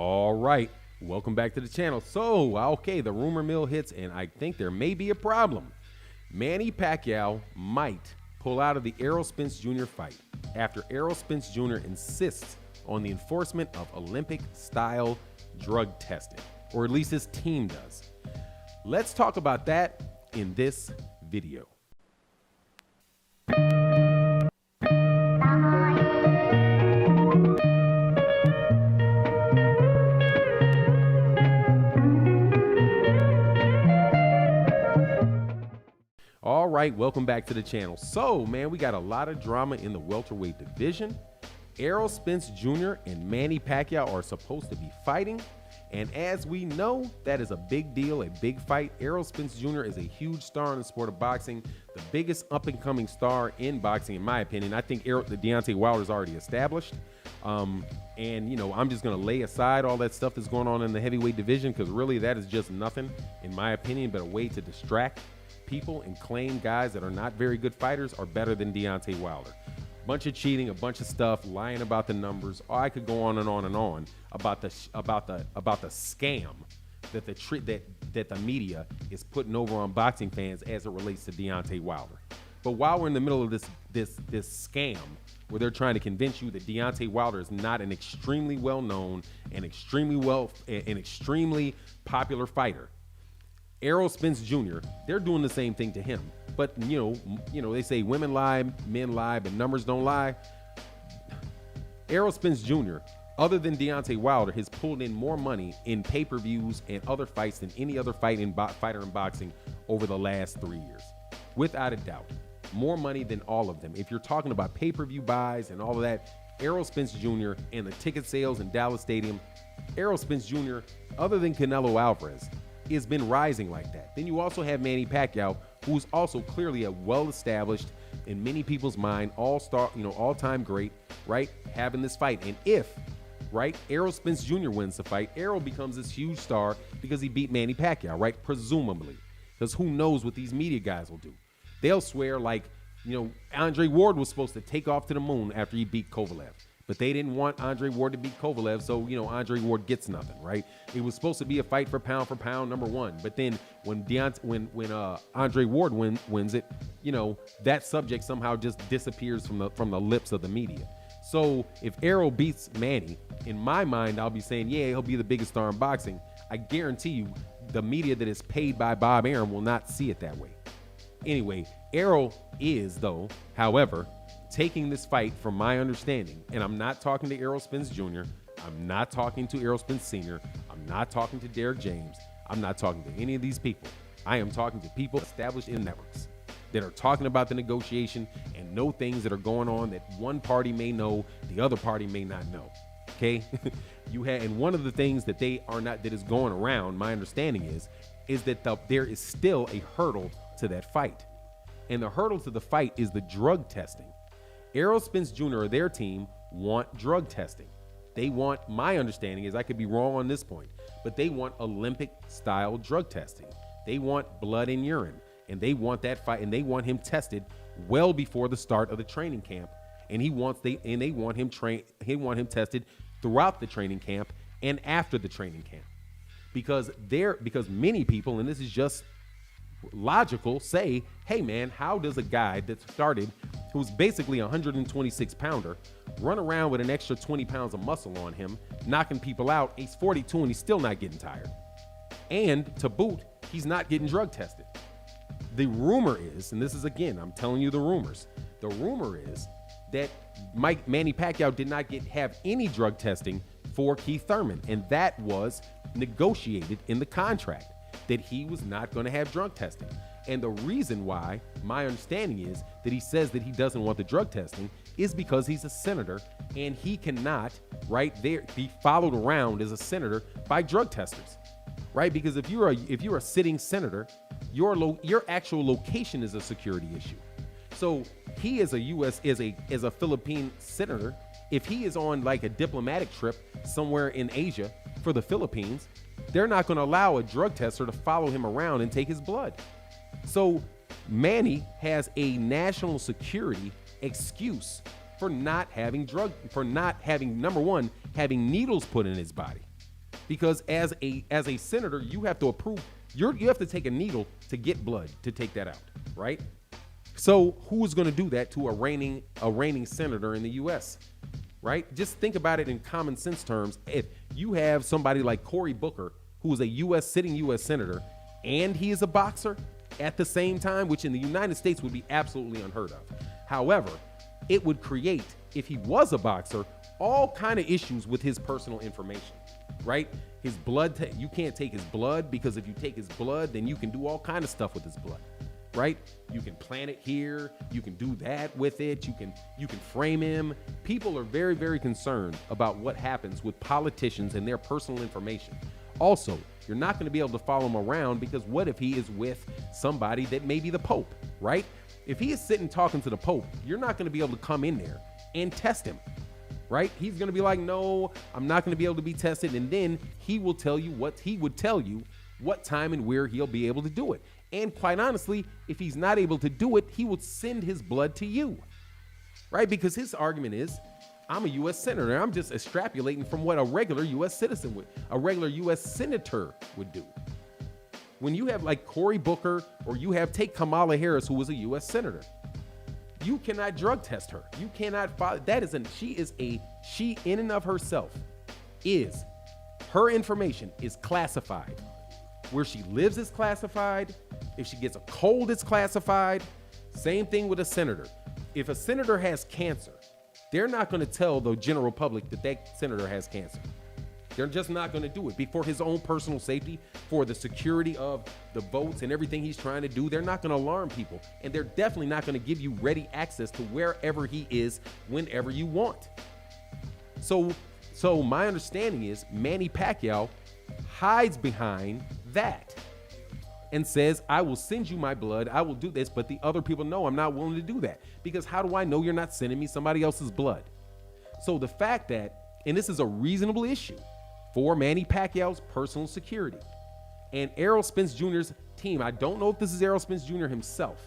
All right, welcome back to the channel. So, okay, the rumor mill hits, and I think there may be a problem. Manny Pacquiao might pull out of the Errol Spence Jr. fight after Errol Spence Jr. insists on the enforcement of Olympic-style drug testing, or at least his team does. Let's talk about that in this video. All right, welcome back to the channel. So, man, we got a lot of drama in the welterweight division. Errol Spence Jr. and Manny Pacquiao are supposed to be fighting. And as we know, that is a big deal, a big fight. Errol Spence Jr. is a huge star in the sport of boxing, the biggest up-and-coming star in boxing, in my opinion. I think Deontay Wilder is already established. And, you know, I'm just going to lay aside all that stuff that's going on in the heavyweight division because really that is just nothing, in my opinion, but a way to distract people and claim guys that are not very good fighters are better than Deontay Wilder. Bunch of cheating, a bunch of stuff, lying about the numbers. Oh, I could go on and on and on about the scam that the media is putting over on boxing fans as it relates to Deontay Wilder. But while we're in the middle of this scam where they're trying to convince you that Deontay Wilder is not an extremely well-known and extremely popular fighter, Errol Spence Jr., they're doing the same thing to him. But, you know, they say women lie, men lie, but numbers don't lie. Errol Spence Jr., other than Deontay Wilder, has pulled in more money in pay-per-views and other fights than any other fighter in boxing over the last 3 years. Without a doubt. More money than all of them. If you're talking about pay-per-view buys and all of that, Errol Spence Jr. and the ticket sales in Dallas Stadium, Errol Spence Jr., other than Canelo Alvarez, has been rising like that. Then you also have Manny Pacquiao, who's also clearly a well-established, in many people's mind, all-star, all-time great, right? Having this fight. And if, right, Errol Spence Jr. wins the fight, Errol becomes this huge star because he beat Manny Pacquiao, right? Presumably. Because who knows what these media guys will do. They'll swear like, Andre Ward was supposed to take off to the moon after he beat Kovalev. But they didn't want Andre Ward to beat Kovalev, so, Andre Ward gets nothing, right? It was supposed to be a fight for pound, number one. But then when Andre Ward wins it, that subject somehow just disappears from the lips of the media. So if Errol beats Manny, in my mind, I'll be saying, yeah, he'll be the biggest star in boxing. I guarantee you the media that is paid by Bob Arum will not see it that way. Anyway, Errol is, though, however, taking this fight, from my understanding, and I'm not talking to Errol Spence Jr., I'm not talking to Errol Spence Sr., I'm not talking to Derek James, I'm not talking to any of these people. I am talking to people established in networks that are talking about the negotiation and know things that are going on that one party may know, the other party may not know. Okay? And one of the things that that is going around, my understanding is that there is still a hurdle to that fight. And the hurdle to the fight is the drug testing. Errol Spence Jr. or their team want drug testing. They want, my understanding is, I could be wrong on this point, but they want Olympic-style drug testing. They want blood and urine, and they want that fight, and they want him tested well before the start of the training camp. And they want him tested throughout the training camp and after the training camp, because many people, and this is just logical, say, hey man, how does a guy that started, who's basically a 126 pounder, run around with an extra 20 pounds of muscle on him, knocking people out? He's 42 and he's still not getting tired. And to boot, he's not getting drug tested. The rumor is, and this is, again, I'm telling you the rumors, the rumor is that Manny Pacquiao did not have any drug testing for Keith Thurman, and that was negotiated in the contract, that he was not going to have drug testing. And the reason why, my understanding is, that he says that he doesn't want the drug testing is because he's a senator and he cannot, right there, be followed around as a senator by drug testers, right? Because if you're a sitting senator, your actual location is a security issue. So he is a Philippine senator. If he is on like a diplomatic trip somewhere in Asia for the Philippines, they're not going to allow a drug tester to follow him around and take his blood. So Manny has a national security excuse for not having, number one, having needles put in his body. because as a senator, you have to approve. You have to take a needle to get blood to take that out, right? So who is going to do that to a reigning senator in the U.S., right? Just think about it in common sense terms. If you have somebody like Cory Booker, who is a sitting U.S. senator, and he is a boxer at the same time, which in the United States would be absolutely unheard of. However, it would create, if he was a boxer, all kind of issues with his personal information, right? His blood, you can't take his blood, because if you take his blood, then you can do all kind of stuff with his blood, right? You can plant it here, you can do that with it, you can frame him. People are very, very concerned about what happens with politicians and their personal information. Also, you're not going to be able to follow him around, because what if he is with somebody that may be the Pope, right? If he is sitting talking to the Pope, you're not going to be able to come in there and test him, right? He's going to be like, no, I'm not going to be able to be tested. And then he would tell you what time and where he'll be able to do it. And quite honestly, if he's not able to do it, he will send his blood to you, right? Because his argument is, I'm a U.S. senator. I'm just extrapolating from what a regular U.S. citizen would, a regular U.S. senator would do. When you have like Cory Booker, or take Kamala Harris, who was a U.S. senator, you cannot drug test her. You cannot follow. She in and of herself her information is classified. Where she lives is classified. If she gets a cold, it's classified. Same thing with a senator. If a senator has cancer, they're not going to tell the general public that senator has cancer. They're just not going to do it. For his own personal safety, for the security of the votes and everything he's trying to do, they're not going to alarm people. And they're definitely not going to give you ready access to wherever he is whenever you want. So my understanding is Manny Pacquiao hides behind that and says, I will send you my blood, I will do this, but the other people know I'm not willing to do that, because how do I know you're not sending me somebody else's blood? So the fact that, and this is a reasonable issue for Manny Pacquiao's personal security, and Errol Spence Jr.'s team, I don't know if this is Errol Spence Jr. himself,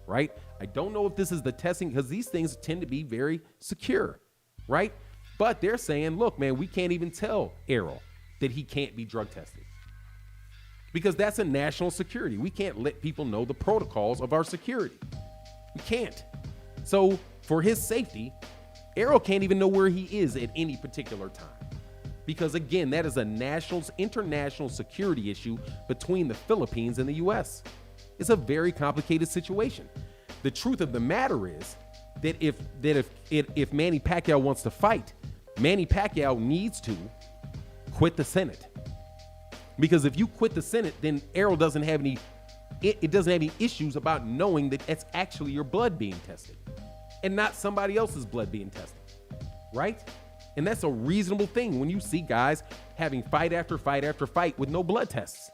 right? I don't know if this is the testing, because these things tend to be very secure, right? But they're saying, look, man, we can't even tell Errol that he can't be drug tested, because that's a national security. We can't let people know the protocols of our security. We can't. So for his safety, Errol can't even know where he is at any particular time, because again, that is a international security issue between the Philippines and the U.S. It's a very complicated situation. The truth of the matter is that if Manny Pacquiao wants to fight, Manny Pacquiao needs to quit the Senate. Because if you quit the Senate, then Errol doesn't have any issues about knowing that it's actually your blood being tested and not somebody else's blood being tested, right? And that's a reasonable thing when you see guys having fight after fight after fight with no blood tests.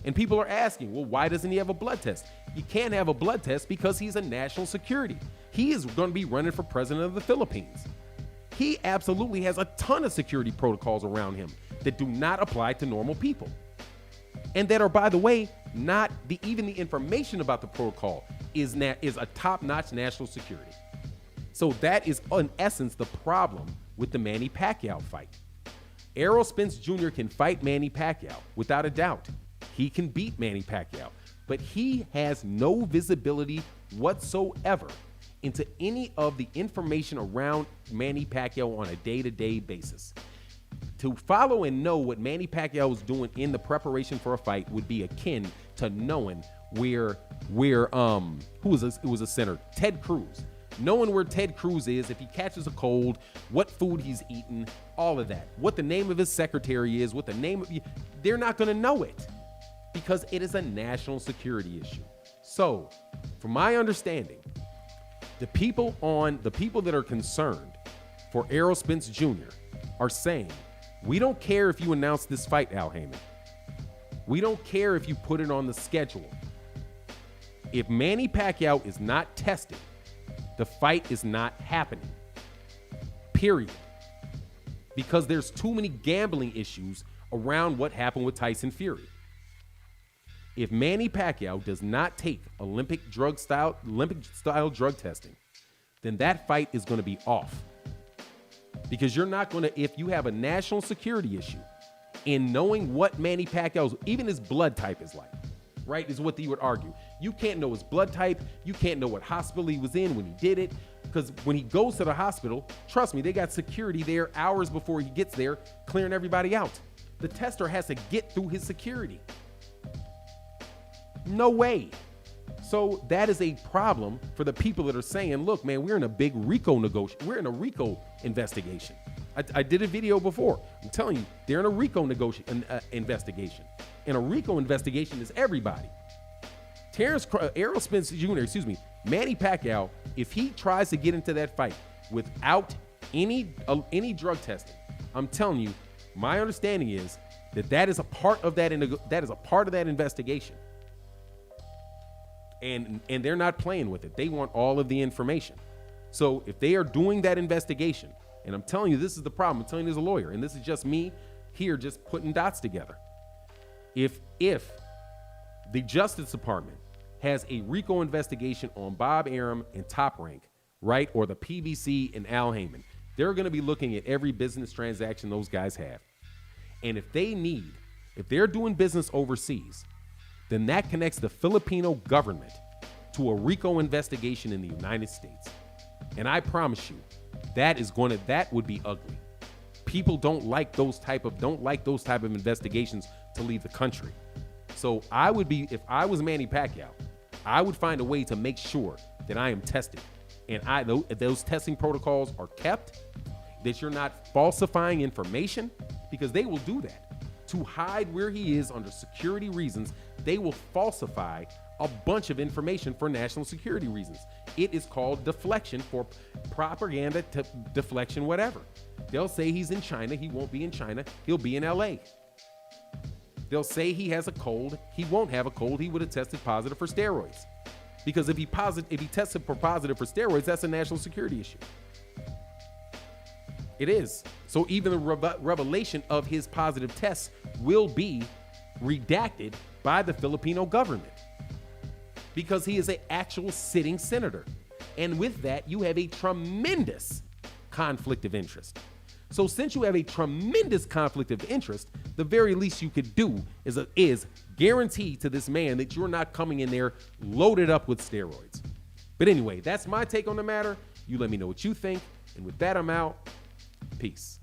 And people are asking, well, why doesn't he have a blood test? You can't have a blood test because he's a national security. He is going to be running for president of the Philippines. He absolutely has a ton of security protocols around him that do not apply to normal people. And that are, by the way, even the information about the protocol is a top-notch national security. So that is, in essence, the problem with the Manny Pacquiao fight. Errol Spence Jr. can fight Manny Pacquiao without a doubt. He can beat Manny Pacquiao, but he has no visibility whatsoever into any of the information around Manny Pacquiao on a day-to-day basis. To follow and know what Manny Pacquiao was doing in the preparation for a fight would be akin to knowing who was a center, Ted Cruz. Knowing where Ted Cruz is, if he catches a cold, what food he's eating, all of that, what the name of his secretary is, they're not going to know it because it is a national security issue. So, from my understanding, the people that are concerned for Errol Spence Jr. are saying, we don't care if you announce this fight, Al Heyman. We don't care if you put it on the schedule. If Manny Pacquiao is not tested, the fight is not happening. Period. Because there's too many gambling issues around what happened with Tyson Fury. If Manny Pacquiao does not take Olympic style drug testing, then that fight is going to be off. Because you're not going to, if you have a national security issue in knowing what Manny Pacquiao's, even his blood type is like, right, is what he would argue. You can't know his blood type. You can't know what hospital he was in when he did it. Because when he goes to the hospital, trust me, they got security there hours before he gets there, clearing everybody out. The tester has to get through his security. No way. So that is a problem for the people that are saying, look, man, we're in a big RICO negotiation. We're in a RICO investigation. I did a video before. I'm telling you, they're in a RICO investigation. And a RICO investigation is everybody. Errol Spence Jr., Manny Pacquiao, if he tries to get into that fight without any drug testing, I'm telling you, my understanding is that is a part of that investigation. And they're not playing with it. They want all of the information. So if they are doing that investigation, and I'm telling you, this is the problem. I'm telling you as a lawyer, and this is just me here just putting dots together. If the Justice Department has a RICO investigation on Bob Arum and Top Rank, right, or the PBC and Al Heyman, they're going to be looking at every business transaction those guys have. And if they're doing business overseas, then that connects the Filipino government to a RICO investigation in the United States. And I promise you, that would be ugly. People don't like those type of investigations to leave the country. So if I was Manny Pacquiao, I would find a way to make sure that I am tested. And those testing protocols are kept, that you're not falsifying information, because they will do that. To hide where he is under security reasons, they will falsify a bunch of information for national security reasons. It is called deflection, for propaganda, deflection, whatever. They'll say he's in China. He won't be in China. He'll be in LA. They'll say he has a cold. He won't have a cold. He would have tested positive for steroids. Because if he tested positive for steroids, that's a national security issue. It is. So even the revelation of his positive tests will be redacted by the Filipino government, because he is an actual sitting senator. And with that, you have a tremendous conflict of interest. So since you have a tremendous conflict of interest, the very least you could do is guarantee to this man that you're not coming in there loaded up with steroids. But anyway, that's my take on the matter. You let me know what you think. And with that, I'm out. Peace.